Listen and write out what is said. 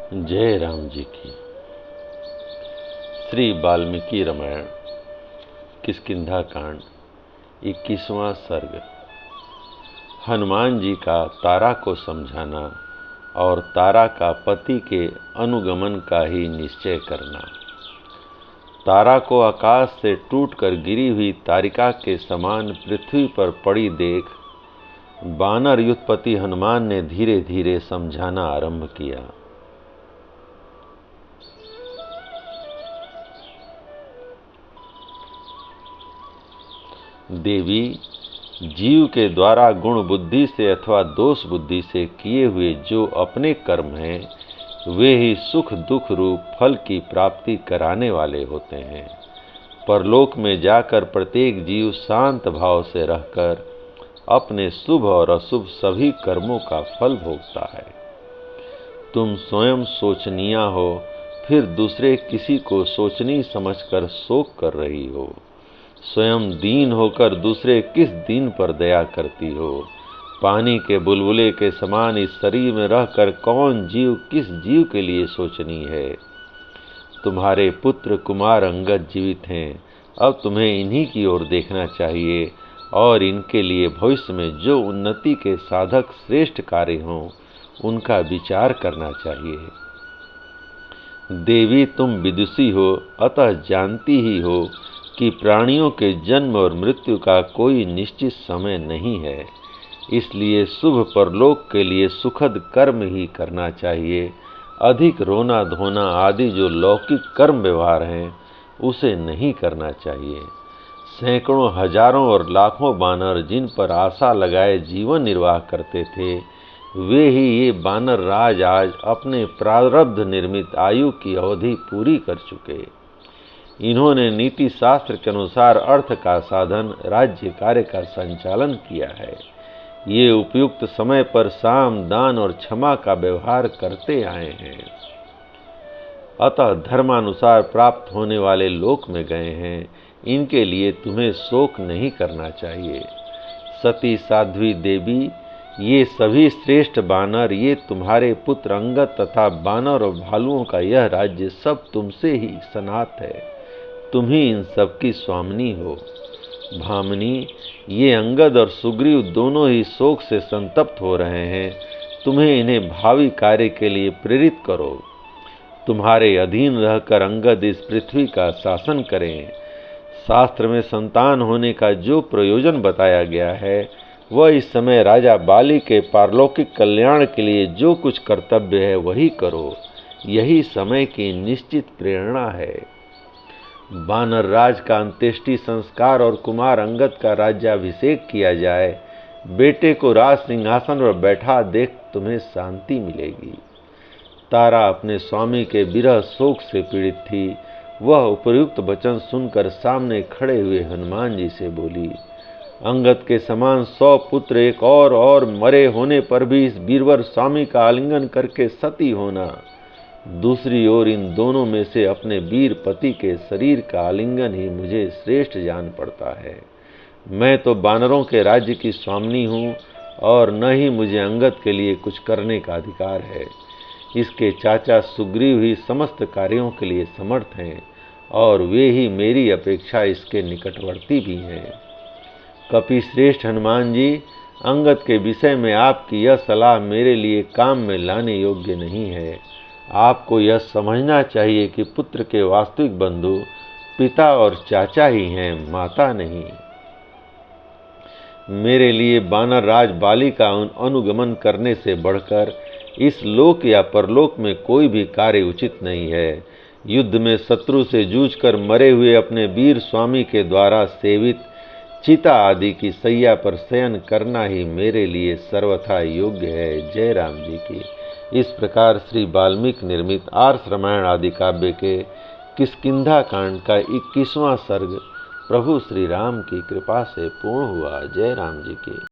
जय राम जी की। श्री वाल्मीकि रामायण किष्किंधा कांड 21वां सर्ग। हनुमान जी का तारा को समझाना और तारा का पति के अनुगमन का ही निश्चय करना। तारा को आकाश से टूटकर गिरी हुई तारिका के समान पृथ्वी पर पड़ी देख बानर युद्धपति हनुमान ने धीरे धीरे समझाना आरंभ किया। देवी, जीव के द्वारा गुण बुद्धि से अथवा दोष बुद्धि से किए हुए जो अपने कर्म हैं वे ही सुख दुख रूप फल की प्राप्ति कराने वाले होते हैं। परलोक में जाकर प्रत्येक जीव शांत भाव से रहकर अपने शुभ और अशुभ सभी कर्मों का फल भोगता है। तुम स्वयं सोचनीय हो, फिर दूसरे किसी को सोचनीय समझकर शोक कर रही हो। स्वयं दीन होकर दूसरे किस दीन पर दया करती हो। पानी के बुलबुले के समान इस शरीर में रहकर कौन जीव किस जीव के लिए सोचनी है। तुम्हारे पुत्र कुमार अंगद जीवित हैं, अब तुम्हें इन्हीं की ओर देखना चाहिए और इनके लिए भविष्य में जो उन्नति के साधक श्रेष्ठ कार्य हों उनका विचार करना चाहिए। देवी, तुम विदुषी हो, अतः जानती ही हो कि प्राणियों के जन्म और मृत्यु का कोई निश्चित समय नहीं है। इसलिए शुभ परलोक के लिए सुखद कर्म ही करना चाहिए। अधिक रोना धोना आदि जो लौकिक कर्म व्यवहार हैं उसे नहीं करना चाहिए। सैकड़ों हजारों और लाखों बानर जिन पर आशा लगाए जीवन निर्वाह करते थे वे ही ये बानर राज आज अपने प्रारब्ध निर्मित आयु की अवधि पूरी कर चुके। इन्होंने नीति शास्त्र के अनुसार अर्थ का साधन राज्य कार्य का संचालन किया है। ये उपयुक्त समय पर साम दान और क्षमा का व्यवहार करते आए हैं, अतः धर्मानुसार प्राप्त होने वाले लोक में गए हैं। इनके लिए तुम्हें शोक नहीं करना चाहिए। सती साध्वी देवी, ये सभी श्रेष्ठ बानर, ये तुम्हारे पुत्र अंगद तथा बानर और भालुओं का यह राज्य सब तुमसे ही सनात है। तुम ही इन सबकी स्वामिनी हो। भामिनी, ये अंगद और सुग्रीव दोनों ही शोक से संतप्त हो रहे हैं। तुम्हें इन्हें भावी कार्य के लिए प्रेरित करो। तुम्हारे अधीन रहकर अंगद इस पृथ्वी का शासन करें। शास्त्र में संतान होने का जो प्रयोजन बताया गया है वह इस समय राजा बाली के पारलौकिक कल्याण के लिए जो कुछ कर्तव्य है वही करो। यही समय की निश्चित प्रेरणा है। बानर राज का अंत्येष्टि संस्कार और कुमार अंगद का राज्याभिषेक किया जाए। बेटे को राज सिंहासन पर बैठा देख तुम्हें शांति मिलेगी। तारा अपने स्वामी के विरह शोक से पीड़ित थी। वह उपयुक्त वचन सुनकर सामने खड़े हुए हनुमान जी से बोली, अंगद के समान 100 पुत्र एक और मरे होने पर भी इस वीरवर स्वामी का आलिंगन करके सती होना, दूसरी ओर इन दोनों में से अपने वीर पति के शरीर का आलिंगन ही मुझे श्रेष्ठ जान पड़ता है। मैं तो बानरों के राज्य की स्वामिनी हूँ और न ही मुझे अंगद के लिए कुछ करने का अधिकार है। इसके चाचा सुग्रीव ही समस्त कार्यों के लिए समर्थ हैं और वे ही मेरी अपेक्षा इसके निकटवर्ती भी हैं। कपि श्रेष्ठ हनुमान जी, अंगद के विषय में आपकी यह सलाह मेरे लिए काम में लाने योग्य नहीं है। आपको यह समझना चाहिए कि पुत्र के वास्तविक बंधु पिता और चाचा ही हैं, माता नहीं। मेरे लिए बानर राज बाली का अनुगमन करने से बढ़कर इस लोक या परलोक में कोई भी कार्य उचित नहीं है। युद्ध में शत्रु से जूझकर मरे हुए अपने वीर स्वामी के द्वारा सेवित चिता आदि की सैया पर शयन करना ही मेरे लिए सर्वथा योग्य है। जय राम जी की। इस प्रकार श्री वाल्मीकि निर्मित आर्ष रामायण आदि काव्य के किष्किंधा कांड का 21वां सर्ग प्रभु श्री राम की कृपा से पूर्ण हुआ। जय राम जी की।